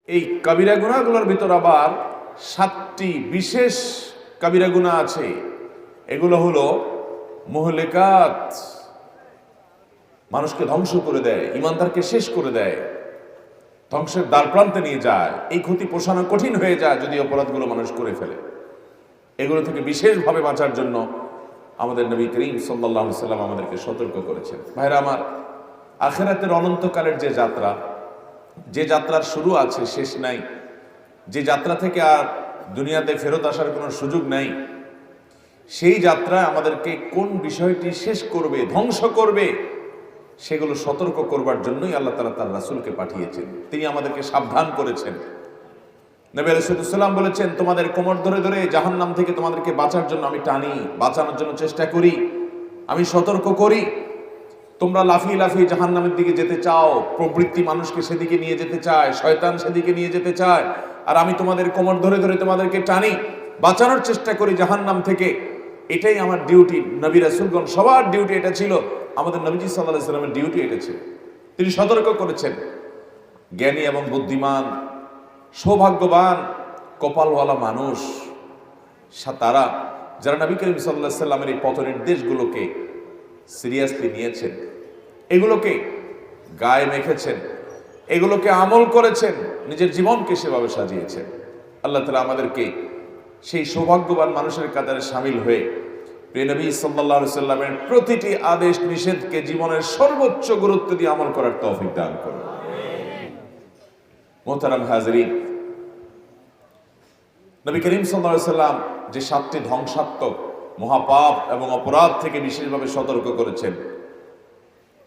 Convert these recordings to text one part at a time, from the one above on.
এই কাবিরা গুনাহগুলোর ভিতর আবার 7টি বিশেষ কাবিরা গুনাহ আছে। এগুলো হলো মুহলিকাত, মানুষকে ধ্বংস করে দেয়, ইমানদারকে শেষ করে দেয়, ধ্বংসের দ্বারপ্রান্তে নিয়ে যায়। এই ক্ষতি পোষানো কঠিন হয়ে যায় যদি অপরাধগুলো মানুষ করে ফেলে। এগুলো থেকে বিশেষভাবে বাঁচার জন্য আমাদের নবী করিম সাল্লাল্লাহু আলাইহি সাল্লাম আমাদেরকে সতর্ক করেছেন। ভাইরা আমার, আখিরাতের অনন্তকালের যে যাত্রা, যে যাত্রার শুরু আছে শেষ নাই, যে যাত্রা থেকে আর দুনিয়াতে ফেরত আসার কোনো সুযোগ নাই, সেই যাত্রায় আমাদেরকে কোন বিষয়টি শেষ করবে, ধ্বংস করবে, সেগুলো সতর্ক করবার জন্যই আল্লাহ তাআলা তার রাসূলকে পাঠিয়েছেন। তিনি আমাদেরকে সাবধান করেছেন। নবী আলাইহিস সালাম বলেছেন, তোমাদের কোমর ধরে ধরে জাহান্নাম থেকে তোমাদেরকে বাঁচার জন্য আমি টানি, বাঁচানোর জন্য চেষ্টা করি, আমি সতর্ক করি। তোমরা লাফিয়ে লাফিয়ে জাহান্নামের দিকে যেতে চাও, প্রবৃত্তি মানুষকে সেদিকে নিয়ে যেতে চায়, শয়তান সেদিকে নিয়ে যেতে চায়, আর আমি তোমাদের কোমর ধরে ধরে তোমাদেরকে টানি, বাঁচানোর চেষ্টা করি জাহান্নাম থেকে। এটাই আমার ডিউটি। নবী রাসূলগণ সবার ডিউটি এটা ছিল, আমাদের নবীজি সাল্লাল্লাহু আলাইহি সাল্লামের ডিউটি এটা ছিল। তিনি সতর্ক করেছেন। জ্ঞানী এবং বুদ্ধিমান, সৌভাগ্যবান, কপালওয়ালা মানুষ তারা যারা নবী করিম সাল্লাল্লাহু আলাইহি সাল্লামের এই পথ নির্দেশগুলোকে সিরিয়াসলি নিয়েছেন, এগুলোকে গায়ে মেখেছেন, এগুলোকে আমল করেছেন, নিজের জীবনকে সেভাবে সাজিয়েছেন। আল্লাহ তাআলা আমাদেরকে সেই সৌভাগ্যবান মানুষের কাতারে শামিল হয়ে প্রিয় নবী সাল্লাল্লাহু আলাইহি সাল্লামের প্রতিটি আদেশ নিষেধকে জীবনের সর্বোচ্চ গুরুত্ব দিয়ে আমল করার তৌফিক দান করুন। মোহতারাম হাজিরিন, নবী করিম সাল্লাল্লাহু আলাইহি সাল্লাম যে 7টি ধ্বংসাত্মক মহাপাপ এবং অপরাধ থেকে বিশেষভাবে সতর্ক করেছেন,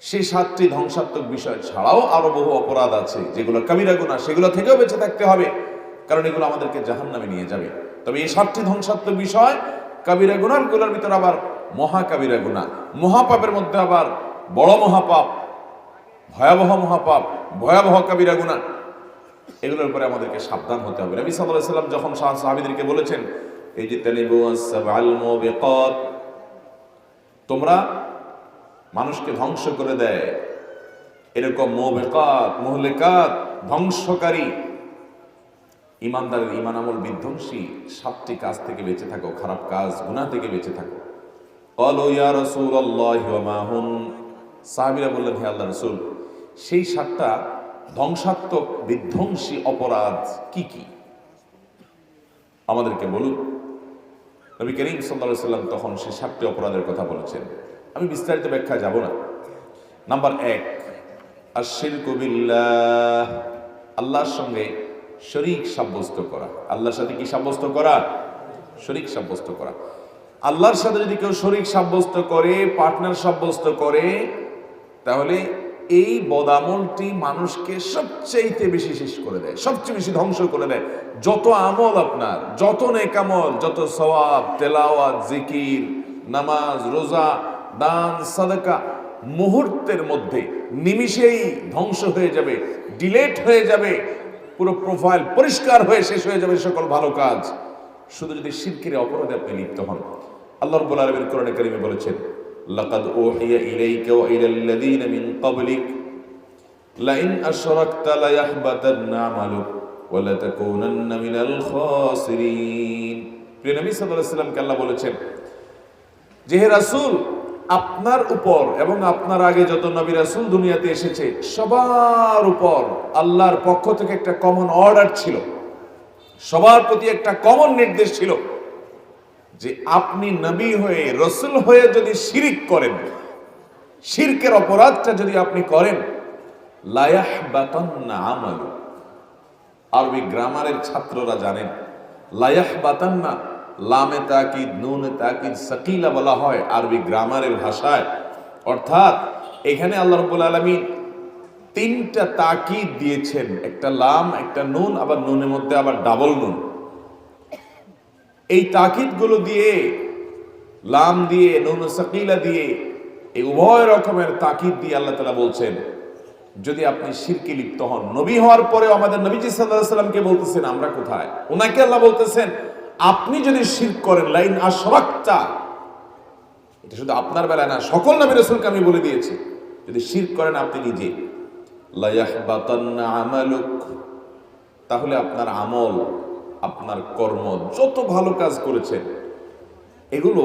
সেই 7টি ধ্বংসাত্মক বিষয় ছাড়াও আরো বহু অপরাধ আছে যেগুলো কাবিরা গুনাহ, সেগুলো থেকেও বেঁচে থাকতে হবে, কারণ এগুলো আমাদেরকে জাহান্নামে নিয়ে যাবে। তবে এই 7টি ধ্বংসাত্মক বিষয় কাবিরা গুনাহগুলোর ভিতর আবার মহা কাবিরা গুনাহ, মহাপাপের মধ্যে আবার বড় মহাপাপ, ভয়াবহ মহাপাপ, ভয়াবহ কাবিরা গুনাহ, এগুলোর উপরে আমাদেরকে সাবধান হতে হবে। নবী সাল্লাল্লাহু আলাইহি সাল্লাম যখন সাহাবীদেরকে বলেছেন, এই যে তালিবু আস-সাবআল মুবিকাত, তোমরা মানুষকে ধ্বংস করে দেয় এরকম মুবিকাত, মুহলিকাত, ধ্বংসকারী, ইমানদারের ইমান আমল বিধ্বংসী 7টি কাজ থেকে বেঁচে থাকো, খারাপ কাজ, গুনাহ থেকে বেঁচে থাকো। ক্বালু ইয়া রাসূলুল্লাহ ওয়া মা হুম, সাহাবীরা বললেন, হে আল্লাহর রাসূল, সেই 7টা ধ্বংসাত্মক বিধ্বংসী অপরাধ কি কি আমাদেরকে বলুন। নবী করিম সাল্লাল্লাহু আলাইহি সাল্লাম তখন সেই 7টি অপরাধের কথা বলেছেন। আমি বিস্তারিত ব্যাখ্যায় যাব না। নাম্বার 1, আশ-শিরকু বিল্লাহ, আল্লাহর সঙ্গে শরীক সাব্যস্ত করা। আল্লাহর সাথে কি সাব্যস্ত করা? শরীক সাব্যস্ত করা। আল্লাহর সাথে যদি কেউ শরীক সাব্যস্ত করে, পার্টনার সাব্যস্ত করে, তাহলে এই বদামলটি মানুষকে সবচেয়ে বেশি শেষ করে দেয়, সবচেয়ে বেশি ধ্বংস করে দেয়। যত আমল আপনার, যত নেক আমল, যত সওয়াব, তেলাওয়াত, জিকির, নামাজ, রোজা, দান, সাদাকা মুহূর্তের মধ্যে নিমিষেই ধ্বংস হয়ে যাবে, ডিলেট হয়ে যাবে, পুরো প্রোফাইল পরিষ্কার হয়ে শেষ হয়ে যাবে সকল ভালো কাজ, শুধু যদি শিরকের অপরাধে আপনি লিপ্ত হন। আল্লাহ রাব্বুল আলামিন কোরআনে কারীমে বলেছেন, লাকাদ উহিয়া ইলাইকা ওয়া ইলাল লাযীনা মিন ক্বাবলিক লাইন আশরাকতা লায়াহবাতান্না আমালুক ওয়া লাতাকুনান্না মিনাল খাসিরিন। প্রিয় নবী সাল্লাল্লাহু আলাইহি ওয়াসাল্লামকে আল্লাহ বলেছেন যে, হে রাসূল, আপনার উপর এবং আপনার আগে যত নবী রাসূল দুনিয়াতে এসেছে সবার উপর আল্লাহর পক্ষ থেকে একটা কমন অর্ডার ছিল, সবার প্রতি একটা কমন নির্দেশ ছিল যে আপনি নবী হয়ে, রাসূল হয়ে যদি শিরক করেন, শিরকের অপরাধটা যদি আপনি করেন, লা ইয়াহবাতান্না আমালু। আরবি গ্রামারের ছাত্ররা জানেন, লা ইয়াহবাতান্না, লামে তাকিদ, নুনে তাকিদ, সাকিলা বলা হয় আরবি গ্রামারের ভাষায়। অর্থাৎ এখানে আল্লাহ রাব্বুল আলামিন 3টা তাকিদ দিয়েছেন, একটা লাম, একটা নুন, আবার নুনের মধ্যে আবার ডাবল নুন। এই তাকিদগুলো দিয়ে, লাম দিয়ে, নুন সাকিলা দিয়ে, এই উভয় রকমের তাকিদ দিয়ে আল্লাহ তাআলা বলছেন, যদি আপনি শিরকে লিপ্ত হন, নবী হওয়ার পরেও আমাদের নবীজি সাল্লাল্লাহু আলাইহি সাল্লামকে বলতেছেন আমরা কোথায়, ওনাকে আল্লাহ বলতেছেন আপনি যদি শিরক করেন, লাইন আশরাকতা, এটা শুধু আপনার বেলায় না, সকল নবী রাসূলকে আমি বলে দিয়েছি, যদি শিরক করেন আপনি নিজে, লা ইয়াহবাতান্না আমালুক, তাহলে আপনার আমল, আপনার কর্ম, যত ভালো কাজ করেছেন এগুলো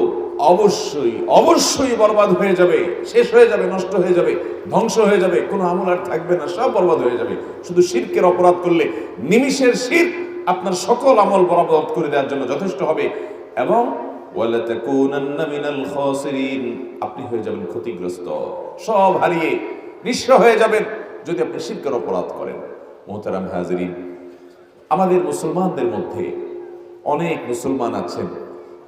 অবশ্যই অবশ্যই বরবাদ হয়ে যাবে, শেষ হয়ে যাবে, নষ্ট হয়ে যাবে, ধ্বংস হয়ে যাবে, কোনো আমল আর থাকবে না, সব বরবাদ হয়ে যাবে। শুধু শিরকের অপরাধ করলে নিমিষের শিরক আপনার সকল আমল বরবাদ করে দেওয়ার জন্য যথেষ্ট হবে। এবং ওয়ালা তাকুনান্না মিনাল খাসিরিন, আপনি হয়ে যাবেন ক্ষতিগ্রস্ত, সব হারিয়ে নিঃস্ব হয়ে যাবেন যদি আপনি শিরকের অপরাধ করেন। মুহতারাম হাজিরিন, আমাদের মুসলমানদের মধ্যে অনেক মুসলমান আছেন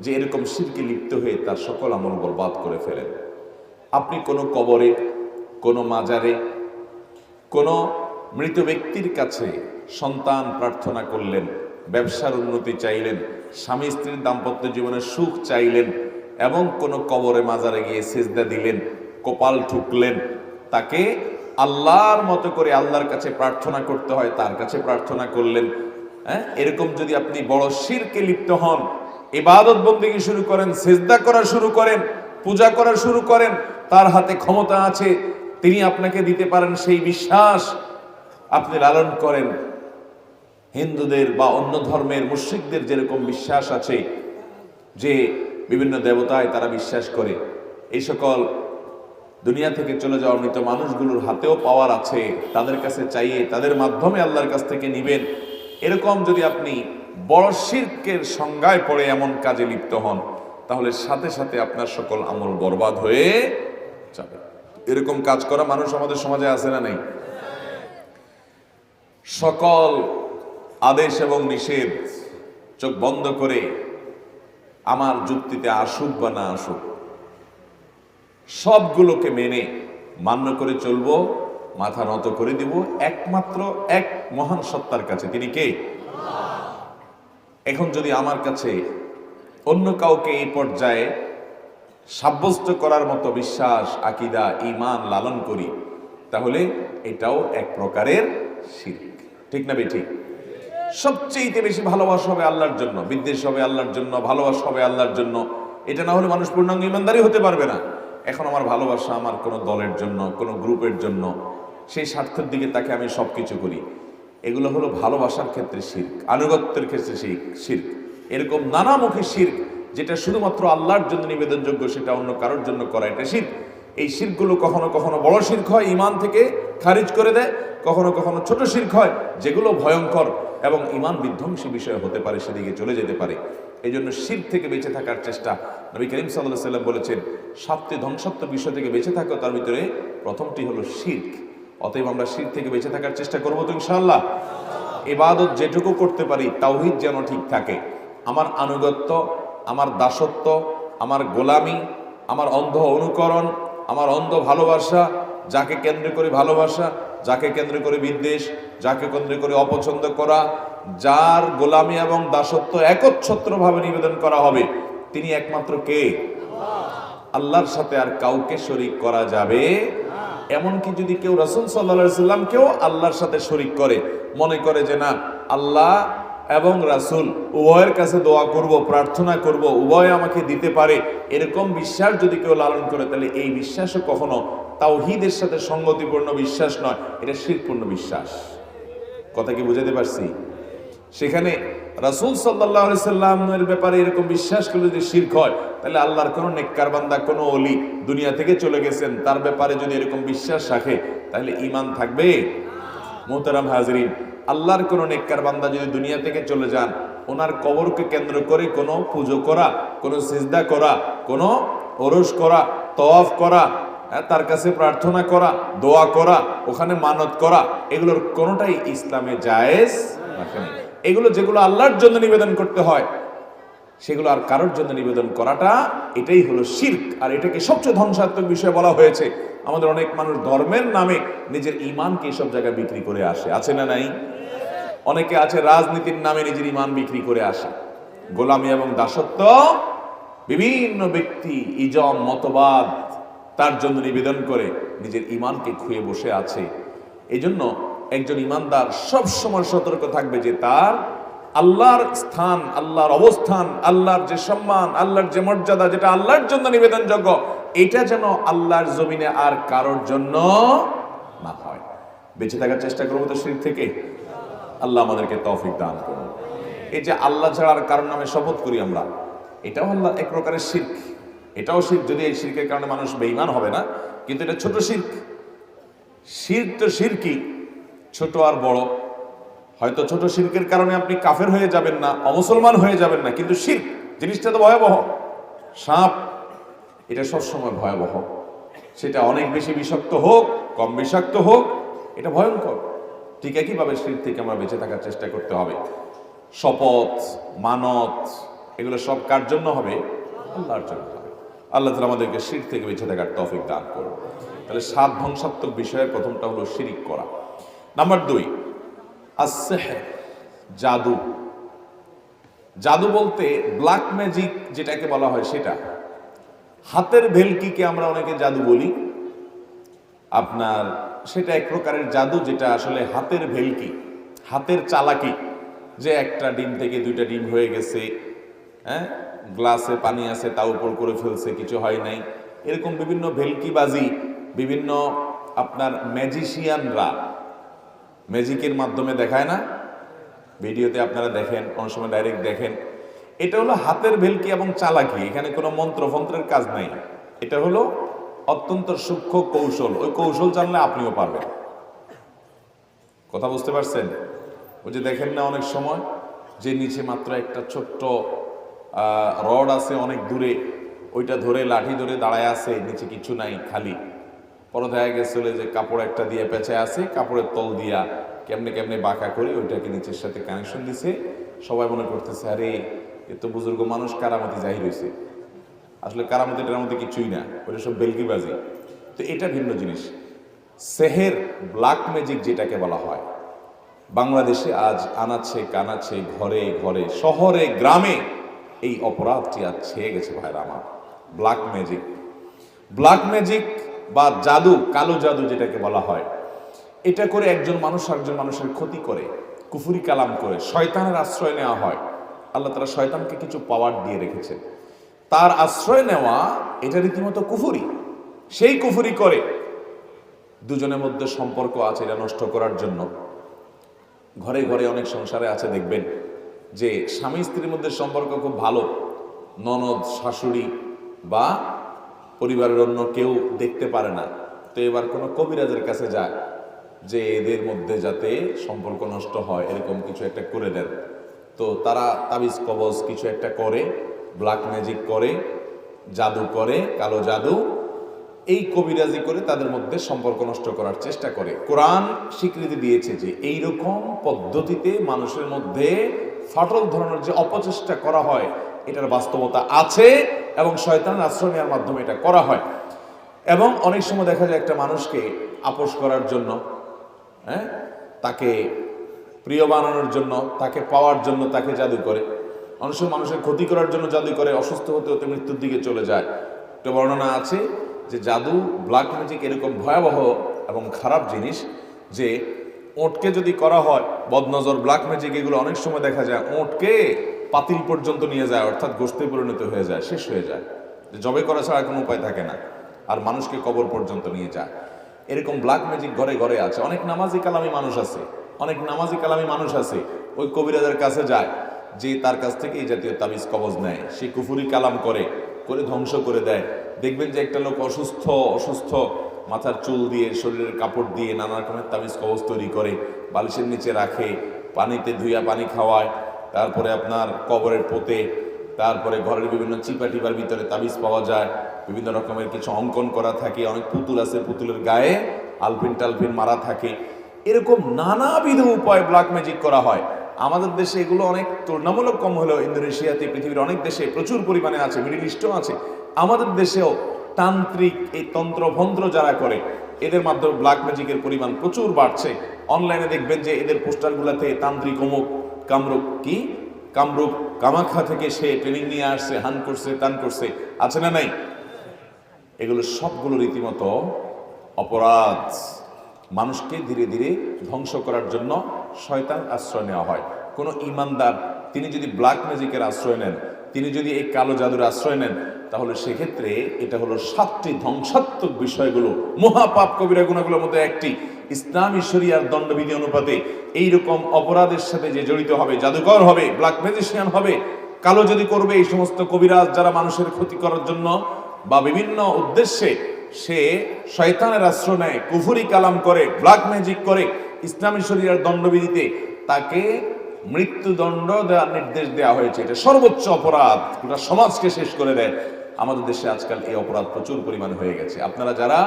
যে এরকম শিরকে লিপ্ত হয়ে তার সকল আমল বরবাদ করে ফেলেন। আপনি কোনো কবরে, কোনো মাজারে, কোনো মৃত ব্যক্তির কাছে সন্তান প্রার্থনা করলেন, ব্যবসার উন্নতি চাইলেন, স্বামী স্ত্রীর দাম্পত্য জীবনের সুখ চাইলেন, এবং কোনো কবরে মাজারে গিয়ে সিজদা দিলেন, কপাল ঠুকলেন, তাকে আল্লাহর মতো করে আল্লাহর কাছে প্রার্থনা করতে হয় তার কাছে প্রার্থনা করলেন। এরকম যদি আপনি বড় শিরকে লিপ্ত হন, ইবাদত বন্দেগী শুরু করেন, সিজদা করা শুরু করেন, পূজা করা শুরু করেন, তার হাতে ক্ষমতা আছে, তিনি আপনাকে দিতে পারেন, সেই বিশ্বাস আপনি লালন করেন। হিন্দুদের বা অন্য ধর্মের মুশরিকদের যেরকম বিশ্বাস আছে যে বিভিন্ন দেবতায় তারা বিশ্বাস করে, এই সকল দুনিয়া থেকে চলে যাওয়া মৃত মানুষগুলোর হাতেও পাওয়ার আছে, তাদের কাছে চাইয়ে তাদের মাধ্যমে আল্লাহর কাছ থেকে নিবেন, এরকম যদি আপনি বড় শিরকের সংজ্ঞায় পড়ে এমন কাজে লিপ্ত হন, তাহলে সাথে সাথে আপনার সকল আমল বরবাদ হয়ে যাবে। এরকম কাজ করা মানুষ আমাদের সমাজে আছে না নেই? সকল আদেশ এবং নিষেধ চোখ বন্ধ করে আমার যুক্তিতে আসুক বা না আসুক সবগুলোকে মেনে মান্য করে চলবো, মাথা নত করে দিব একমাত্র এক মহান সত্তার কাছে। তিনি কে? এখন যদি আমার কাছে অন্য কাউকে এই পর্যায়ে সাব্যস্ত করার মতো বিশ্বাস, আকীদা, ঈমান লালন করি, তাহলে এটাও এক প্রকারের শিরক। ঠিক না বেঠিক? সবচেয়ে বেশি ভালোবাসা হবে আল্লাহর জন্য, বিদ্বেষ হবে আল্লাহর জন্য, ভালোবাসা হবে আল্লাহর জন্য। এটা না হলে মানুষ পূর্ণাঙ্গ ঈমানদারই হতে পারবে না। এখন আমার ভালোবাসা আমার কোনো দলের জন্য, কোনো গ্রুপের জন্য, সেই স্বার্থের দিকে তাকে আমি সবকিছু করি, এগুলো হলো ভালোবাসার ক্ষেত্রে শিরক, আনুগত্যের ক্ষেত্রে শিরক। এরকম নানামুখী শিরক যেটা শুধুমাত্র আল্লাহর জন্য নিবেদনযোগ্য, সেটা অন্য কারোর জন্য করা, এটা শিরক। এই শিরকগুলো কখনো কখনো বড় শিরক হয়, ঈমান থেকে খারিজ করে দেয়, কখনো কখনো ছোট শিরক হয়, যেগুলো ভয়ঙ্কর এবং ঈমান বিধ্বংসী বিষয় হতে পারে, সেদিকে চলে যেতে পারে। এই জন্য শিরক থেকে বেঁচে থাকার চেষ্টা, নবী করিম সাল্লাল্লাহু আলাইহি ওয়াসাল্লাম বলেছেন, 7টি ধ্বংসাত্মক বিষয় থেকে বেঁচে থাকো, তার ভিতরে প্রথমটি হলো শিরক। অতএব আমরা শিরক থেকে বেঁচে থাকার চেষ্টা করবো তো ইনশাআল্লাহ। ইবাদত যেটুকু করতে পারি তাওহীদ যেন ঠিক থাকে, আমার আনুগত্য, আমার দাসত্ব, আমার গোলামি, আমার অন্ধ অনুকরণ, আমার অন্ধ ভালোবাসা, যাকে কেন্দ্র করে ভালোবাসা, যাকে কেন্দ্র করে বিদ্বেষ, যাকে কেন্দ্র করে অপছন্দ করা, যার গোলামি এবং দাসত্ব একচ্ছত্রভাবে নিবেদন করা হবে, তিনি একমাত্র কে? আল্লাহর সাথে আর কাউকে শরীক করা যাবে। এমনকি যদি কেউ রাসূল সাল্লাল্লাহু আলাইহি সাল্লামকেও আল্লাহর সাথে শরীক করে, মনে করে যে না আল্লাহ এবং রাসূল উভয়ের কাছে দোয়া করব, প্রার্থনা করব, উভয় আমাকে দিতে পারে, এরকম বিশ্বাস যদি কেউ লালন করে, তাহলে এই বিশ্বাসও কখনো তাওহীদের সাথে সঙ্গতিপূর্ণ বিশ্বাস নয়, এটা শিরকপূর্ণ বিশ্বাস। কথা কি বুঝাতে পারছি? সেখানে রাসূল সাল্লাল্লাহু আলাইহি সাল্লামের ব্যাপারে এরকম বিশ্বাস করলে যদি শিরক হয়, তাহলে আল্লাহর কোনো নেককার বান্দা, কোনো ওলি দুনিয়া থেকে চলে গেছেন, তার ব্যাপারে যদি এরকম বিশ্বাস রাখে, তাহলে ঈমান থাকবে? মুহতারাম হাজিরিন, আল্লাহর কোনো নেককার বান্দা যদি দুনিয়া থেকে চলে যান, ওনার কবরকে কেন্দ্র করে কোনো পুজো করা, কোনো সিজদা করা, কোনো ওরস করা, তওয়াফ করা, তার কাছে প্রার্থনা করা, দোয়া করা, ওখানে মানত করা, এগুলোর কোনোটাই ইসলামে জায়েজ রাখে না। এগুলো যেগুলো আল্লাহর জন্য নিবেদন করতে হয়, সেগুলো আর কারোর জন্য নিবেদন করাটা, এটাই হলো শিরক। আর এটাকে সবচেয়ে ধ্বংসাত্মক বিষয় বলা হয়েছে। আমাদের অনেক মানুষ ধর্মের নামে নিজের ঈমানকে এসব জায়গায় বিক্রি করে আসে, আছে না নাই? অনেকে আছে রাজনীতির নামে নিজের ঈমান বিক্রি করে আসে। গোলামি এবং দাসত্ব, বিভিন্ন ব্যক্তি ইজম, মতবাদ তার জন্য নিবেদন করে নিজের ঈমানকে খুঁয়ে বসে আছে। এই জন্য একজন ঈমানদার সব সময় সতর্ক থাকবে যে তার আল্লাহর স্থান, আল্লাহর অবস্থান, আল্লাহর যে সম্মান, আল্লাহর যে মর্যাদা, যেটা আল্লাহর জন্য নিবেদনযোগ্য, এটা যেন আল্লাহর জমিনে আর কারোর জন্য না হয়। বেঁচে থাকার চেষ্টা করবো তো শিরক থেকে। আল্লাহ আমাদেরকে তৌফিক দান করুন। এই যে আল্লাহ ছাড়ার কারণ নামে শপথ করি আমরা, এটাও আল্লাহ এক প্রকারের শিরক, এটাও শিরক। যদি এই শিরকের কারণে মানুষ বেঈমান হবে না, কিন্তু এটা ছোট শিরক। শিরক তো শিরকই, ছোট আর বড়। হয়তো ছোট শিরকের কারণে আপনি কাফের হয়ে যাবেন না, অমুসলমান হয়ে যাবেন না, কিন্তু শিরক জিনিসটা তো ভয়াবহ। সাপ এটা সবসময় ভয়াবহ, সেটা অনেক বেশি বিষাক্ত হোক কম বিষাক্ত হোক, এটা ভয়ঙ্কর। ঠিক একইভাবে শিরক থেকে আমরা বেঁচে থাকার চেষ্টা করতে হবে। শপথ, মানত, এগুলো সব কার জন্য হবে? আল্লাহর জন্য হবে। আল্লাহ তাআলা আমাদেরকে শিরক থেকে বেঁচে থাকার তৌফিক দান করুন। তাহলে 7 ধ্বংসাত্মক বিষয়ের প্রথমটা হলো শিরক করা। নাম্বার 2, as-sihr, জাদু। জাদু বলতে ব্ল্যাক ম্যাজিক যেটাকে বলা হয় সেটা। হাতের ভেলকিকে আমরা অনেকে জাদু বলি, আপনার সেটা এক প্রকারের জাদু, যেটা আসলে হাতের ভেলকি, হাতের চালাকি। যে একটা ডিম থেকে 2টা ডিম হয়ে গেছে, হ্যাঁ, গ্লাসে পানি আছে তা উপর করে ফেলছে, কিছু হয় নাই, এরকম বিভিন্ন ভেলকিবাজি, বিভিন্ন আপনার ম্যাজিশিয়ানরা ম্যাজিকের মাধ্যমে দেখায় না, ভিডিওতে আপনারা দেখেন, অনেক সময় ডাইরেক্ট দেখেন। এটা হলো হাতের ভেলকি এবং চালাকি, এখানে কোনো মন্ত্রফন্ত্রের কাজ নাই। এটা হলো অত্যন্ত সূক্ষ্ম কৌশল। ওই কৌশল জানলে আপনিও পারবেন। কথা বুঝতে পারছেন? ওই যে দেখেন না অনেক সময় যে নিচে মাত্র একটা ছোট্ট রড আছে অনেক দূরে, ওইটা ধরে লাঠি ধরে দাঁড়ায় আছে, নিচে কিছু নাই, খালি। পরে দেখা গেছিল যে কাপড় একটা দিয়ে পেঁচায় আছে, কাপড়ের তল দিয়া কেমনে কেমনে বাঁকা করে ওইটাকে নিচের সাথে কানেকশন দিছে। সবাই মনে করতেছে আরে এ তো বুজুর্গ মানুষ, কারামতি জাহির হয়েছে। আসলে কারামতি টারামতি কিছুই না, ওইটা সব বেলকিবাজি। তো এটা ভিন্ন জিনিস। সেহের, ব্ল্যাক ম্যাজিক যেটাকে বলা হয়, বাংলাদেশে আজ আনাচ্ছে কানাচ্ছে, ঘরে ঘরে, শহরে গ্রামে এই অপরাধটি আজ ছেয়ে গেছে ভাইরা আমার। ব্ল্যাক ম্যাজিক, ব্ল্যাক ম্যাজিক বা জাদু, কালো জাদু যেটাকে বলা হয়, এটা করে একজন মানুষ আরেকজন মানুষের ক্ষতি করে, কুফরি কালাম করে, শয়তানের আশ্রয় নেওয়া হয়। আল্লাহ তাআলা শয়তানকে কিছু পাওয়ার দিয়ে রেখেছেন, তার আশ্রয় নেওয়া এটা রীতিমতো কুফরি। সেই কুফরি করে দুজনের মধ্যে সম্পর্ক আছে এটা নষ্ট করার জন্য। ঘরে ঘরে অনেক সংসারে আছে, দেখবেন যে স্বামী স্ত্রীর মধ্যে সম্পর্ক খুব ভালো, ননদ শাশুড়ি বা পরিবারের অন্য কেউ দেখতে পারে না, তো এবার কোনো কবিরাজের কাছে যায় যে এদের মধ্যে যাতে সম্পর্ক নষ্ট হয় এরকম কিছু একটা করে দেন। তো তারা তাবিজ কবজ কিছু একটা করে, ব্ল্যাক ম্যাজিক করে, জাদু করে, কালো জাদু, এই কবিরাজি করে তাদের মধ্যে সম্পর্ক নষ্ট করার চেষ্টা করে। কোরআন স্বীকৃতি দিয়েছে যে এইরকম পদ্ধতিতে মানুষের মধ্যে ফাটল ধরানোর যে অপচেষ্টা করা হয়, এটার বাস্তবতা আছে এবং শয়তানের আশ্রয় নেওয়ার মাধ্যমে এটা করা হয়। এবং অনেক সময় দেখা যায় একটা মানুষকে আপোষ করার জন্য, হ্যাঁ, তাকে প্রিয় বানানোর জন্য, তাকে পাওয়ার জন্য তাকে জাদু করে। অনেক সময় মানুষের ক্ষতি করার জন্য জাদু করে, অসুস্থ হতে হতে মৃত্যুর দিকে চলে যায়। একটা বর্ণনা আছে যে জাদু, ব্ল্যাক ম্যাজিক এরকম ভয়াবহ এবং খারাপ জিনিস যে ওঁটকে যদি করা হয় বদনজর, ব্ল্যাক ম্যাজিক, এগুলো অনেক সময় দেখা যায় ওঁটকে পাতিল পর্যন্ত নিয়ে যায়, অর্থাৎ গোশতে পরিণত হয়ে যায়, শেষ হয়ে যায়, জবে করা ছাড়া কোনো উপায় থাকে না, আর মানুষকে কবর পর্যন্ত নিয়ে যায়। এরকম ব্ল্যাক ম্যাজিক ঘরে ঘরে আছে। অনেক নামাজি কালামি মানুষ আছে, অনেক নামাজি কালামি মানুষ আছে, ওই কবিরাজের কাছে যায়, যে তার কাছ থেকে এই জাতীয় তাবিজ কবজ নেয়, সে কুফুরি কালাম করে করে ধ্বংস করে দেয়। দেখবেন যে একটা লোক অসুস্থ অসুস্থ মাথার চুল দিয়ে, শরীরের কাপড় দিয়ে নানা রকমের তাবিজ কবজ তৈরি করে, বালিশের নিচে রাখে, পানিতে ধুইয়া পানি খাওয়ায়, তারপরে আপনার কবরের পোতে, তারপরে ঘরের বিভিন্ন চিপা টিপার ভিতরে তাবিজ পাওয়া যায়, বিভিন্ন রকমের কিছু অঙ্কন করা থাকে, অনেক পুতুল আছে, পুতুলের গায়ে আলপিন টালপিন মারা থাকে। এরকম নানাবিধ উপায় ব্ল্যাক ম্যাজিক করা হয়। আমাদের দেশে এগুলো অনেক তুলনামূলক কম হলেও ইন্দোনেশিয়াতে, পৃথিবীর অনেক দেশে প্রচুর পরিমাণে আছে, মিডিল ইস্টেও আছে। আমাদের দেশেও তান্ত্রিক, এই তন্ত্রভন্ত্র যারা করে, এদের মাধ্যমে ব্ল্যাক ম্যাজিকের পরিমাণ প্রচুর বাড়ছে। অনলাইনে দেখবেন যে এদের পোস্টারগুলোতে তান্ত্রিক অমুক কামরূপ, কি কামরূপ কামাখ্যা থেকে সে ট্রেনিং নিয়ে আসছে, হান করছে, তান করছে, আছে না নাই? এগুলো সবগুলো রীতিমতো অপরাধ। মানুষকে ধীরে ধীরে ধ্বংস করার জন্য শয়তান আশ্রয় নেওয়া হয়। কোনো ইমানদার তিনি যদি ব্ল্যাক ম্যাজিকের আশ্রয় নেন, তিনি যদি এই কালো জাদুর আশ্রয় নেন, তাহলে সেক্ষেত্রে এটা হলো 7টি ধ্বংসাত্মক বিষয়গুলো, মহাপাপ কবিরা গুনাহগুলোর মধ্যে একটি। ইসলামী শরিয়ার দণ্ডবিধি অনুপাতে এইরকম অপরাধের সাথে যে জড়িত হবে, জাদুকর হবে, ব্ল্যাক ম্যাজিশিয়ান হবে, কালো যদি করবে, এই সমস্ত কবিরাজ যারা মানুষের ক্ষতি করার জন্য বা বিভিন্ন উদ্দেশ্যে সে শয়তানের আশ্রয় নেয়, কুফরি কালাম করে, ব্ল্যাক ম্যাজিক করে, ইসলামী শরিয়ার দণ্ডবিধিতে তাকে মৃত্যুদণ্ড দেওয়ার নির্দেশ দেওয়া হয়েছে। এটা সর্বোচ্চ অপরাধ, গোটা সমাজকে শেষ করে দেয়। আমাদের দেশে আজকাল এই অপরাধ প্রচুর পরিমাণে হয়ে গেছে। আপনারা যারা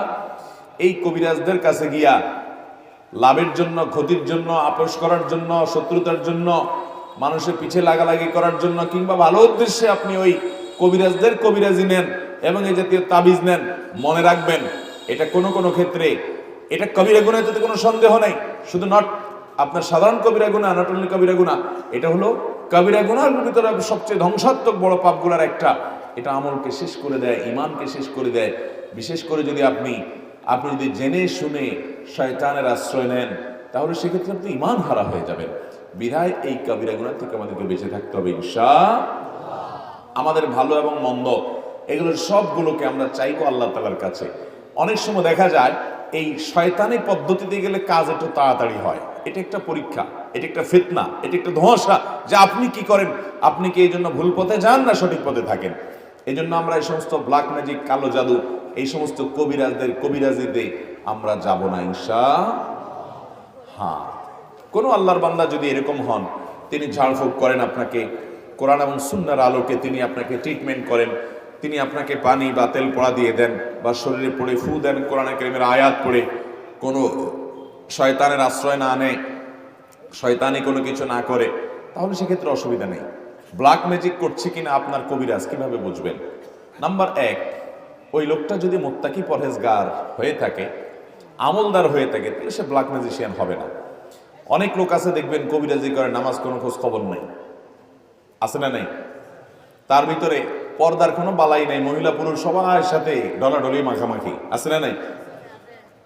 এই কবিরাজদের কাছে গিয়া লাভের জন্য, ক্ষতির জন্য, আপোষ করার জন্য, শত্রুতার জন্য, মানুষের পিছে লাগালাগি করার জন্য কিংবা ভালো উদ্দেশ্যে আপনি ওই কবিরাজদের কবিরাজি নেন এবং এই জাতীয় তাবিজ নেন, মনে রাখবেন এটা কোনো কোনো ক্ষেত্রে এটা কবিরা গুনাহ, এতে কোনো সন্দেহ নেই। শুধু নট আপনার সাধারণ কবিরা গুনাহ, নট অনলি কবিরা গুনাহ, এটা হলো কবিরা গুনাহের ভিতরে সবচেয়ে ধ্বংসাত্মক বড় পাপগুলোর একটা। এটা আমলকে শেষ করে দেয়, ইমানকে শেষ করে দেয়। বিশেষ করে যদি আপনি যদি জেনে শুনে শয়তানের আশ্রয় নেন, তাহলে সেক্ষেত্রে আপনি ইমান হারা হয়ে যাবেন। বিধায় এই কবিরা গুনাহ থেকে আমাদেরকে বেঁচে থাকতে হবে ইনশাআল্লাহ। আমাদের ভালো এবং মন্দ এগুলোর সবগুলোকে আমরা চাইবো আল্লাহ তাআলার কাছে। অনেক সময় দেখা যায় এই শয়তানি পদ্ধতিতে গেলে কাজ একটু তাড়াতাড়ি হয়। এটা একটা পরীক্ষা, এটা একটা ফিতনা, এটা একটা ধোঁয়াশা যে আপনি কি করেন, আপনি কি এই জন্য ভুল পথে যান না সঠিক পথে থাকেন। এই জন্য আমরা এই সমস্ত ব্ল্যাক ম্যাজিক, কালো জাদু, এই সমস্ত কবিরাজদের কবিরাজিতে আমরা যাব না ইনশাআল্লাহ। হ্যাঁ, কোন আল্লাহর বান্দা যদি এরকম হন, তিনি ঝাড়ফুঁক করেন আপনাকে, কোরআন এবং সুন্নাহর আলোকে তিনি আপনাকে ট্রিটমেন্ট করেন, তিনি আপনাকে পানি বা তেল পড়া দিয়ে দেন বা শরীরে পড়ে ফু দেন, কোরআনে কারীমের আয়াত পড়ে, কোনো শয়তানের আশ্রয় না নেয়, শয়তানি কোনো কিছু না করে, তাহলে সেক্ষেত্রে অসুবিধা নেই। ব্ল্যাক ম্যাজিক করছে কিনা আপনার কবিরাজ কিভাবে বুঝবেন? নাম্বার 1, ওই লোকটা যদি মুত্তাকি পরহেজগার হয়ে থাকে, আমলদার হয়ে থাকে, তাহলে সে ব্ল্যাক ম্যাজিশিয়ান হবে না। অনেক লোক আছে দেখবেন কবিরাজি করে, নামাজ কোনো খোঁজ খবর নাই, আছে না নাই? তার ভিতরে পর্দার কোনো বালাই নাই, মহিলা পুরুষ সবার সাথে ডলাডলি মাখামাখি, আছে না নাই?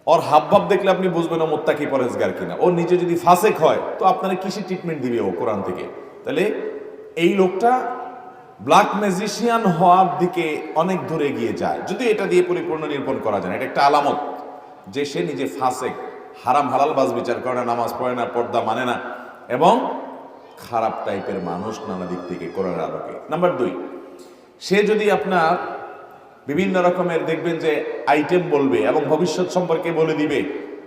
ওর হাবভাব দেখলে আপনি বুঝবেন ও মুত্তাকি পরহেজগার কিনা। ও নিজে যদি ফাসেক হয় তো আপনারা কিসে ট্রিটমেন্ট দিবে ও কোরআন থেকে? তাহলে এই লোকটা ব্ল্যাক ম্যাজিশিয়ান হওয়ার দিকে অনেক দূরে গিয়ে যায়, যদি এটা দিয়ে পরিপূর্ণ নিরূপণ করা যায়। এটা একটা আলামত যে সে নিজে ফাসেক, হারাম হালাল বাজ বিচার করে না, নামাজ পড়ে না, পর্দা মানে না এবং খারাপ টাইপের মানুষ নানা দিক থেকে কোরআনের আলোকে। নাম্বার 2, সে যদি আপনার বিভিন্ন রকমের দেখবেন যে আইটেম বলবে এবং ভবিষ্যৎ সম্পর্কে বলে দিবে,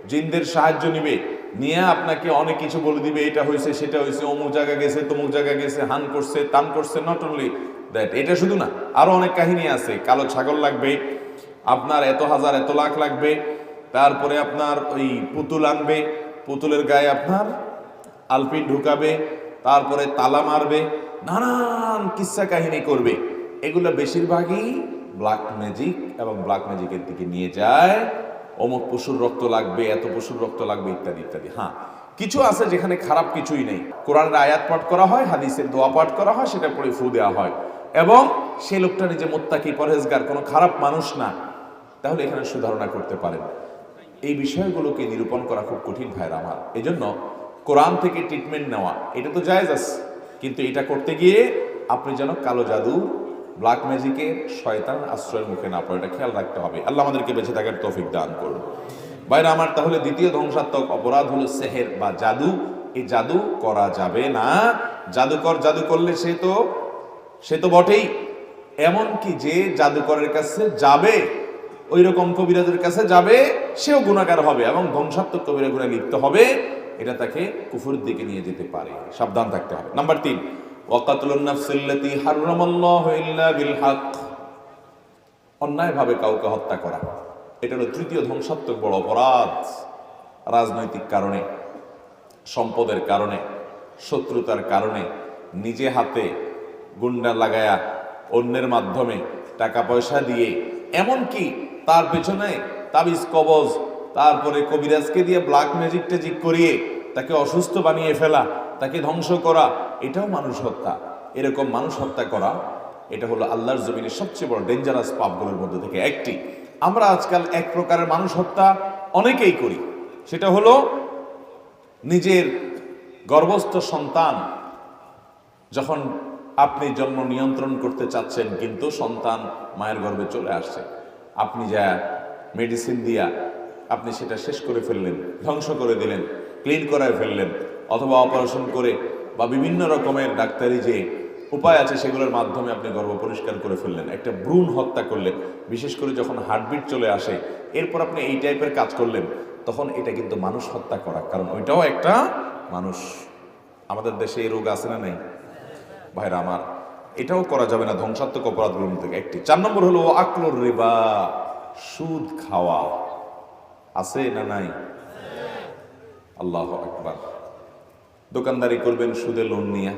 জিনদের সাহায্য নিবে, নিয়ে আপনাকে অনেক কিছু বলে দিবে, এটা হয়েছে, সেটা হয়েছে, অমুক জায়গা গেছে, তমুক জায়গা গেছে, হান করছে, তান করছে। নট অনলি দ্যাট, এটা শুধু না, আরো অনেক কাহিনী আছে। কালো ছাগল লাগবে, আপনার এত হাজার এত লাখ লাগবে, তারপরে আপনার ওই পুতুল আনবে, পুতুলের গায়ে আপনার আলপিন ঢুকাবে, তারপরে তালা মারবে, নানান কিচ্ছা কাহিনী করবে। এগুলো বেশিরভাগই ব্ল্যাক ম্যাজিক এবং ব্ল্যাক ম্যাজিকের দিকে নিয়ে যায়। অমুক পশুর রক্ত লাগবে, এত পশুর রক্ত লাগবে, ইত্যাদি ইত্যাদি। হ্যাঁ, কিছু আছে যেখানে খারাপ কিছুই নেই, কোরআনের আয়াত পাঠ করা হয়, হাদিসের দোয়া পাঠ করা হয়, সেটা পরে ফু দেওয়া হয় এবং সে লোকটা নিজে মুত্তাকি পরহেজগার, কোনো খারাপ মানুষ না, তাহলে এখানে সুধারণা করতে পারেন। এই বিষয়গুলোকে নিরূপণ করা খুব কঠিন ভাইরা আমার। এই জন্য কোরআন থেকে ট্রিটমেন্ট নেওয়া এটা তো জায়েজ আছে, কিন্তু এটা করতে গিয়ে আপনি যেন কালো জাদু, ব্ল্যাক ম্যাজিকের, শয়তান আশ্রয়ের মুখে না পড়ে, এটা খেয়াল রাখতে হবে। আল্লাহ আমাদেরকে বেঁচে থাকার তৌফিক দান করুন ভাইরা আমার। তাহলে দ্বিতীয় ধ্বংসাত্মক অপরাধ হলো সেহের বা জাদু। এই জাদু করা যাবে না। জাদুকর জাদু করলে সে তো বটেই, এমনকি যে জাদুকরের কাছে যাবে, ওই রকম কবিরাজের কাছে যাবে, সেও গুনাহগার হবে এবং ধ্বংসাত্মক কবিরা গুনাহে লিপ্ত হবে। এটা তাকে কুফরের দিকে নিয়ে যেতে পারে, সাবধান থাকতে হবে। নাম্বার 3, ওয়াকাতুলুন নাফসিল্লাতী হারামাল্লাহু ইল্লা বিল হক। অন্যায়ভাবে কাউকে হত্যা করা, এটা হলো তৃতীয় ধ্বংসাত্মক বড় অপরাধ। রাজনৈতিক কারণে, সম্পদের কারণে, শত্রুতার কারণে নিজে হাতে গুন্ডা লাগায়া, অন্যের মাধ্যমে টাকা পয়সা দিয়ে, এমনকি তার পেছনে তাবিজ কবজ, তারপরে কবিরাজকে দিয়ে ব্ল্যাক ম্যাজিক ট্যাজিক করিয়ে তাকে অসুস্থ বানিয়ে ফেলা, তাকে ধ্বংস করা, এটাও মানুষ হত্যা। এরকম মানুষ হত্যা করা, এটা হলো আল্লাহর জমিনের সবচেয়ে বড় ডেঞ্জারাস পাপগুলোর মধ্যে থেকে একটি। আমরা আজকাল এক প্রকারের মানুষ হত্যা অনেকেই করি, সেটা হলো নিজের গর্ভস্থ সন্তান যখন আপনি জন্ম নিয়ন্ত্রণ করতে চাচ্ছেন, কিন্তু সন্তান মায়ের গর্ভে চলে আসছে, আপনি যা মেডিসিন দিয়া আপনি সেটা শেষ করে ফেললেন, ধ্বংস করে দিলেন, ক্লিন করায় ফেললেন, অথবা অপারেশন করে বা বিভিন্ন রকমের ডাক্তারি যে উপায় আছে সেগুলোর মাধ্যমে আপনি গর্ভ পরিষ্কার করে ফেললেন, একটা ভ্রূণ হত্যা করলেন, বিশেষ করে যখন হার্টবিট চলে আসে এরপর আপনি এই টাইপের কাজ করলেন, তখন এটা কিন্তু মানুষ হত্যা করা, কারণ ওইটাও একটা মানুষ। আমাদের দেশে এই রোগ আছে না নেই ভাইরা আমার? এটাও করা যাবে না, ধ্বংসাত্মক অপরাধগুলোর মধ্যে একটি। 4 নম্বর হলো আকলুর রিবা, সুদ খাওয়া। আছে না নাই? আল্লাহু আকবার। দোকানদারি করবেন সুদে লোন নিয়ে,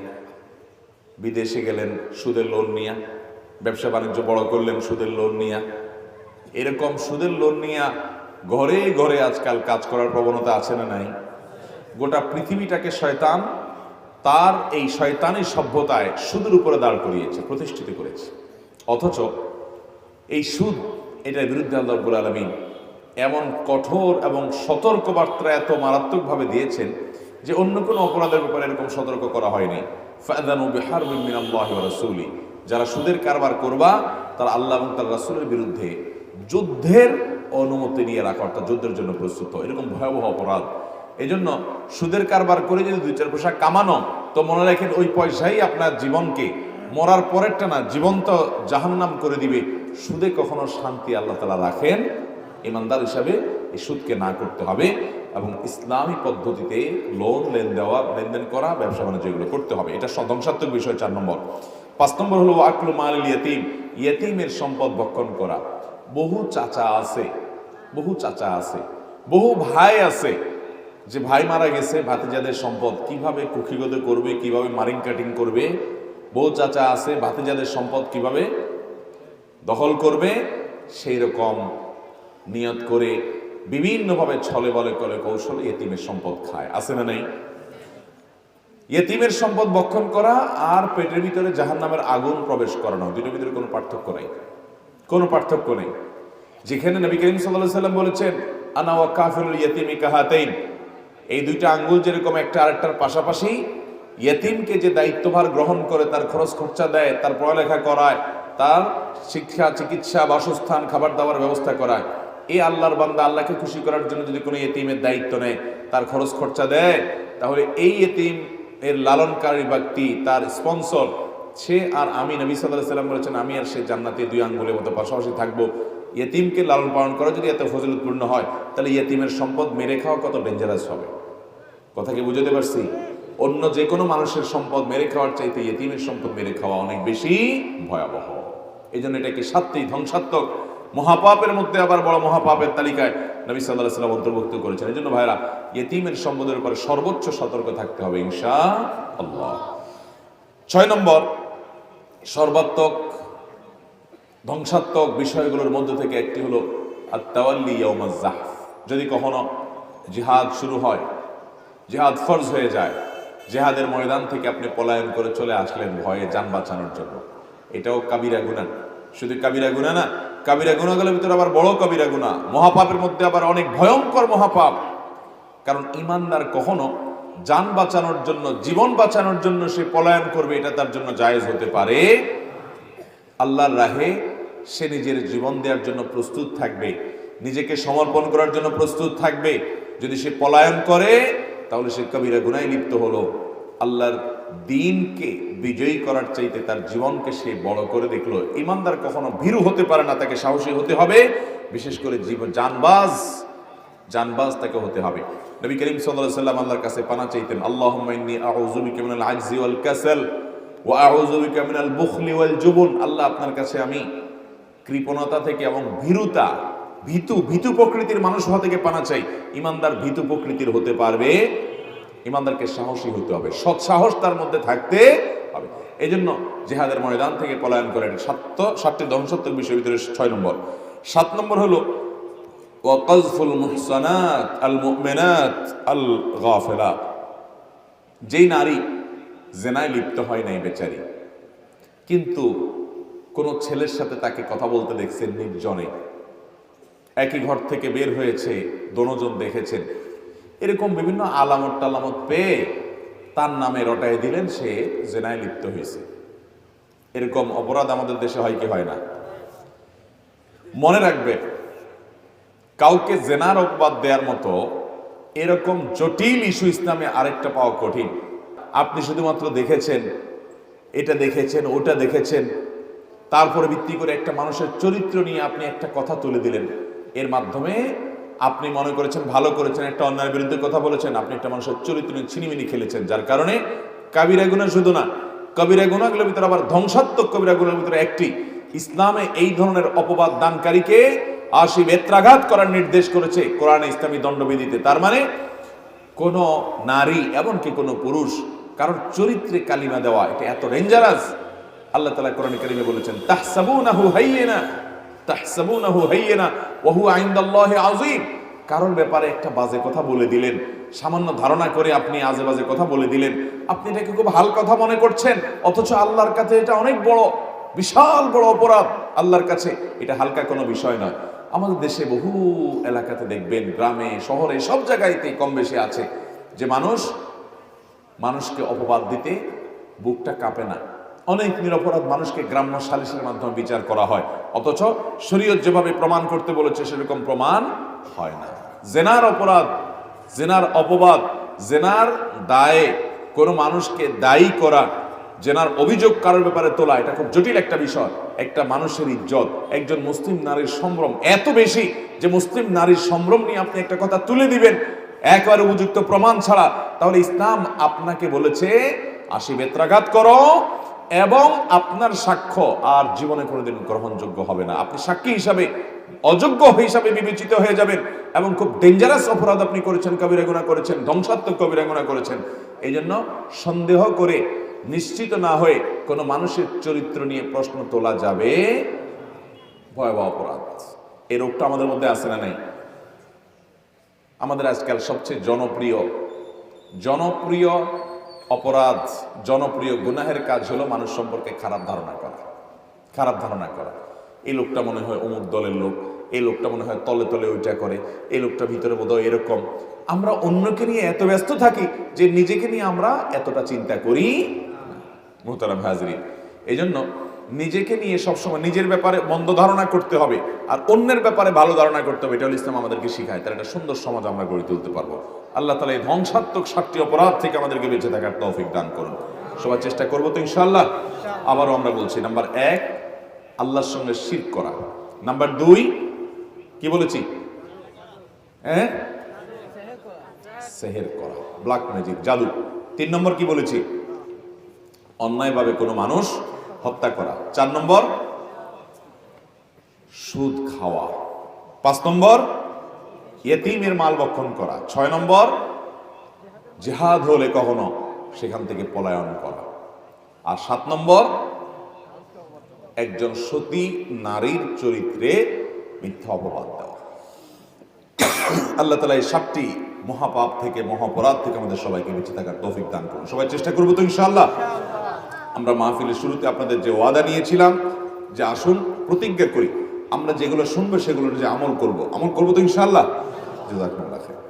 বিদেশে গেলেন সুদের লোন নিয়ে, ব্যবসা বাণিজ্য বড় করলেন সুদের লোন নিয়ে। এরকম সুদের লোন নিয়ে ঘরে ঘরে আজকাল কাজ করার প্রবণতা আছে না নাই? গোটা পৃথিবীটাকে শয়তান তার এই শয়তানি সভ্যতায় সুদের উপরে দাঁড় করিয়েছে, প্রতিষ্ঠিত করেছে। অথচ এই সুদ, এটার বিরুদ্ধে আল্লাহ রাব্বুল আলামিন এমন কঠোর এবং সতর্ক বার্তা এত মারাত্মকভাবে দিয়েছেন যে অন্য কোনো অপরাধের ব্যাপারে এরকম সতর্ক করা হয়নি। ফাআযানু বিহারবিন মিনাল্লাহি ওয়া রাসূলি, যারা সুদের কারবার করবা তারা আল্লাহ এবং তার রাসূলের বিরুদ্ধে যুদ্ধের অনুমতি নিয়ে রাখা, অর্থাৎ যুদ্ধের জন্য প্রস্তুত হয়, এরকম ভয়াবহ অপরাধ। এই জন্য সুদের কারবার করে যদি 2-4 পয়সা কামানো, তো মনে রাখেন ওই পয়সাই আপনার জীবনকে মরার পরেরটা না, জীবন্ত জাহান্নাম করে দিবে। সুদে কখনো শান্তি আল্লাহ তাআলা রাখেন। ইমানদার হিসাবে এই সুদকে না করতে হবে এবং ইসলামী পদ্ধতিতে লোন লেনদেন করা, ব্যবসা বাণিজ্য এগুলো করতে হবে। এটা ধ্বংসাত্মক বিষয়। 4 নম্বর। 5 নম্বর হলো আকলু মালিল ইয়াতিম, ইয়াতিমের সম্পদ ভক্ষণ করা। বহু চাচা আছে, বহু ভাই আছে যে ভাই মারা গেছে, ভাতিজাদের সম্পদ কিভাবে কুক্ষিগত করবে, কিভাবে মারিং কাটিং করবে। বহু চাচা আছে ভাতিজাদের সম্পদ কিভাবে দখল করবে, সেই রকম নিয়ত করে বিভিন্নভাবে ছলে বলে করে কৌশলে ইয়েতিমের সম্পদ খায়। আছে না নেই? ইয়েতিমের সম্পদ ভক্ষণ করা আর পেটের ভিতরে জাহান্নামের আগুন প্রবেশ করানো, দুটোর ভিতরে কোনো পার্থক্য নেই। যেখানে নবী করিম সাল্লাল্লাহু আলাইহি ওয়াসাল্লাম বলেছেন আনা ওয়া কাফিলুল ইয়াতিমি কাহাতাইন, এই দুইটা আঙ্গুল যেরকম একটা আরেকটার পাশাপাশি, ইয়েতিমকে যে দায়িত্বভার গ্রহণ করে, তার খরচ খরচা দেয়, তার পড়ালেখা করায়, তার শিক্ষা, চিকিৎসা, বাসস্থান, খাবার দাবার ব্যবস্থা করায়, এই আল্লাহর বান্দা আল্লাহকে খুশি করার জন্য যদি কোনো ইয়েতিমের দায়িত্ব নেয়, তার খরচ খরচা দেয়, তাহলে এই ইয়েতিম এর লালনকারী ব্যক্তি, তার স্পন্সর, সে আর আমি, নবী সাল্লাল্লাহু আলাইহি ওয়াসাল্লাম বলেছেন আমি আর সে জান্নাতে 2 আঙ্গুলের মতো পাশাপাশি থাকবো। ইয়েতিমকে লালন পালন করা যদি এত ফজিলতপূর্ণ হয়, তাহলে ইয়েতিমের সম্পদ মেরে খাওয়া কত ডেঞ্জারাস হবে। কথা কি বুঝতে পারছি? অন্য যে কোনো মানুষের সম্পদ মেরে খাওয়ার চাইতে ইয়েতিমের সম্পদ মেরে খাওয়া অনেক বেশি ভয়াবহ। এই জন্য এটাকে 7টি ধ্বংসাত্মক মহাপাপের মধ্যে আবার বড় মহাপাপের তালিকায় নবী সাল্লাল্লাহু আলাইহি ওয়াসাল্লাম অন্তর্ভুক্ত করেছেন। এই জন্য ভাইরা, ইয়েতিমের সম্পদের উপরে সর্বোচ্চ সতর্ক থাকতে হবে ইনশাআল্লাহ। 6 নম্বর, সর্বাত্মক ধ্বংসাত্মক বিষয়গুলোর মধ্যে থেকে একটি হলো আত-তাওয়াল্লি ইয়াউমাজ যাহফ। যদি কখনো জিহাদ শুরু হয়, জিহাদ ফরজ হয়ে যায়, জিহাদের ময়দান থেকে আপনি পলায়ন করে চলে আসলেন ভয়ে যান বাঁচানোর জন্য, এটাও কাবিরা গুনাহ। শুধু কাবিরা গুনাহ না, কাবিরা গুনাহগুলোর ভিতরে আবার বড় কাবিরা গুনাহ, মহাপাপের মধ্যে আবার অনেক ভয়ঙ্কর মহাপাপ। কারণ ইমানদার কখনো যান বাঁচানোর জন্য, জীবন বাঁচানোর জন্য সে পলায়ন করবে, এটা তার জন্য জায়েজ হতে পারে। আল্লাহর রাহে সে নিজের জীবন দেওয়ার জন্য প্রস্তুত থাকবে, নিজেকে সমর্পণ করার জন্য প্রস্তুত থাকবে। যদি সে পলায়ন করে তাহলে সে কবিরা গুনাহে লিপ্ত হলো। আল্লাহর দ্বীনকে বিজয়ী করার চাইতে তার জীবনকে সে বড় করে দেখলো। ইমানদার কখনো ভীরু হতে পারে না, তাকে সাহসী হতে হবে, বিশেষ করে জানবাজ তাকে হতে হবে। নবী করিম সাল্লাল্লাহু আলাইহি ওয়াসাল্লাম আল্লাহর কাছে পানা চাইতেন, আল্লাহুম্মা ইন্নী আউযু বিকা মিনাল আজজি ওয়াল কাসাল ওয়া আউযু বিকা মিনাল বুখলি ওয়াল জুবন। আল্লাহ, আপনার কাছে আমি কৃপণতা থেকে এবং ভীতু প্রকৃতির মানুষ হওয়া থেকে পানা চাই। ইমানদার ভীতু প্রকৃতির হতে পারবে? ইমানদারকে সাহসী হতে হবে, সৎ সাহস তার মধ্যে থাকতে হবে। এই জন্য জিহাদের ময়দান থেকে পলায়ন করেন। 7টি ধ্বংসাত্মক বিষয়ের ভিতরে 6 নম্বর। 7 নম্বর হলো ওয়াকাযফুল মুহসানাত আল মুমিনাত আল গাফিলাত। যেই নারী জিনায় লিপ্ত হয় নাই বেচারি, কিন্তু কোন ছেলের সাথে তাকে কথা বলতে দেখছেন নির্জনে, একই ঘর থেকে বের হয়েছে, দোনোজন দেখেছেন, এরকম বিভিন্ন আলামত পেয়ে তার নামে রটায় দিলেন সে জিনায় লিপ্ত হয়েছে। এরকম অপরাধ আমাদের দেশে হয় কি হয় না? মনে রাখবে, কাউকে জেনার অপবাদ দেওয়ার মতো এরকম জটিল ইস্যু ইসলামে আরেকটা পাওয়া কঠিন। আপনি শুধুমাত্র দেখেছেন, এটা দেখেছেন, ওটা দেখেছেন, তারপরে ভিত্তি করে একটা মানুষের চরিত্র নিয়ে আপনি একটা কথা তুলে দিলেন। এর মাধ্যমে আপনি মনে করেছেন ভালো করেছেন, একটা অন্যায়ের বিরুদ্ধে কথা বলেছেন, আপনি একটা মানুষের চরিত্র নিয়ে ছিনিমিনি খেলেছেন, যার কারণে কাবিরা গুনাহ শুধু না, কবিরা গুনাহগুলোর ভিতরে আবার ধ্বংসাত্মক কবিরা গুনাহের ভিতরে একটি, ইসলামে এই ধরনের অপবাদ দানকারীকে 80 বেত্রাঘাত করার নির্দেশ করেছে কোরআনে, ইসলামী দণ্ডবিধিতে। তার মানে কোন নারী এমনকি কোন পুরুষ কারোর চরিত্রে কালিমা দেওয়া এটা এত ডেঞ্জারাস। আল্লাহ তাআলা কোরআনে কারিমে বলেছেন, তাহসাবুনাহু হাইয়িনা তাহসাবুনাহু হাইয়িনা ওয়া হুয়া ইনদাল্লাহি আযীম। কারোর ব্যাপারে একটা বাজে কথা বলে দিলেন, সামান্য ধারণা করে আপনি আজে বাজে কথা বলে দিলেন, আপনি এটাকে খুব হালকা কথা মনে করছেন, অথচ আল্লাহর কাছে এটা অনেক বড়, বিশাল বড় অপরাধ। আল্লাহর কাছে এটা হালকা কোনো বিষয় নয়। আমাদের দেশে বহু এলাকাতে দেখবেন, গ্রামে শহরে সব জায়গাতেই কম বেশি আছে, যে মানুষকে অপবাদ দিতে বুকটা কাঁপে না। অনেক নিরপরাধ মানুষকে গ্রাম্য সালিসের মাধ্যমে বিচার করা হয়, অথচ শরীয়ত যেভাবে প্রমাণ করতে বলেছে সেরকম প্রমাণ হয় না। জেনার অপরাধ, জেনার অপবাদ, জেনার দায়ে কোনো মানুষকে দায়ী করা, জেনার অভিযোগ কারোর ব্যাপারে তোলা, এটা খুব জটিল একটা বিষয়। একটা মানুষের ইজ্জত, একজন মুসলিম নারীর সম্ভ্রম এত বেশি যে মুসলিম নারীর সম্ভ্রম নিয়ে আপনি একটা কথা তুলে দিবেন একবারে উপযুক্ত প্রমাণ ছাড়া, তাহলে ইসলাম আপনাকে বলেছে 80 বেত্রাঘাত করো, এবং আপনার সাক্ষ্য আর জীবনে কোনোদিন গ্রহণযোগ্য হবে না। আপনি সাক্ষী হিসাবে অযোগ্য হিসাবে বিবেচিত হয়ে যাবেন, এবং খুব ডেঞ্জারাস অপরাধ আপনি করেছেন, কবিরা গুনাহ করেছেন, ধ্বংসাত্মক কবিরা গুনাহ করেছেন। এই জন্য সন্দেহ করে নিশ্চিত না হয়ে কোনো মানুষের চরিত্র নিয়ে প্রশ্ন তোলা যাবে, ভয়াবহ অপরাধ। এই রোগটা আমাদের মধ্যে আছে না নাই? আমাদের আজকাল সবচেয়ে জনপ্রিয় অপরাধ, জনপ্রিয় গুনাহের কাজ হলো মানুষ সম্পর্কে খারাপ ধারণা করা। এই লোকটা মনে হয় অমুক দলের লোক, এই লোকটা মনে হয় তলে তলে ওইটা করে, এই লোকটা ভিতরে বোধহয় এরকম। আমরা অন্যকে নিয়ে এত ব্যস্ত থাকি যে নিজেকে নিয়ে আমরা এতটা চিন্তা করি। মুহতারাম হাজরিন, এই জন্য নিজেকে নিয়ে সবসময় নিজের ব্যাপারে মন্দ ধারণা করতে হবে, আর অন্যের ব্যাপারে ভালো ধারণা করতে হবে। এটা হল ইসলাম আমাদেরকে শিখায়। তার একটা সুন্দর সমাজ আমরা গড়ে তুলতে পারবো। আল্লাহ তাআলা এই ধ্বংসাত্মক 7টি অপরাধ থেকে আমাদেরকে বেঁচে থাকার তৌফিক দান করুন। সবাই চেষ্টা করবো তো ইনশাআল্লাহ। আবারও আমরা বলছি, নাম্বার 1 আল্লাহর সঙ্গে শিরক করা। নাম্বার 2 কি বলেছি? সেহের করা, ব্ল্যাক ম্যাজিক, জাদু। 3 নম্বর কি বলেছি? অন্যায়ভাবে কোনো মানুষ হত্যা করা। 4 নম্বর সুদ খাওয়া। 5 নম্বর ইয়েতিমের মাল ভক্ষণ করা। 6 নম্বর জিহাদ হলে কখনো সেখান থেকে পলায়ন করা। আর 7 নম্বর একজন সতী নারীর চরিত্রে মিথ্যা অপবাদ দেওয়া। আল্লাহ তাআলা এই 7টি মহাপাপ থেকে, মহাপরাধ থেকে আমাদের সবাইকে বেঁচে থাকার তৌফিক দান করুন। সবাই চেষ্টা করবো তো ইনশাআল্লাহ। আমরা মাহফিলের শুরুতে আপনাদের যে ওয়াদা নিয়েছিলাম যে আসুন প্রতিজ্ঞা করি আমরা যেগুলো শুনবো সেগুলোর যে আমল করব তো ইনশাআল্লাহ। জাযাকুমুল্লাহ খাইর।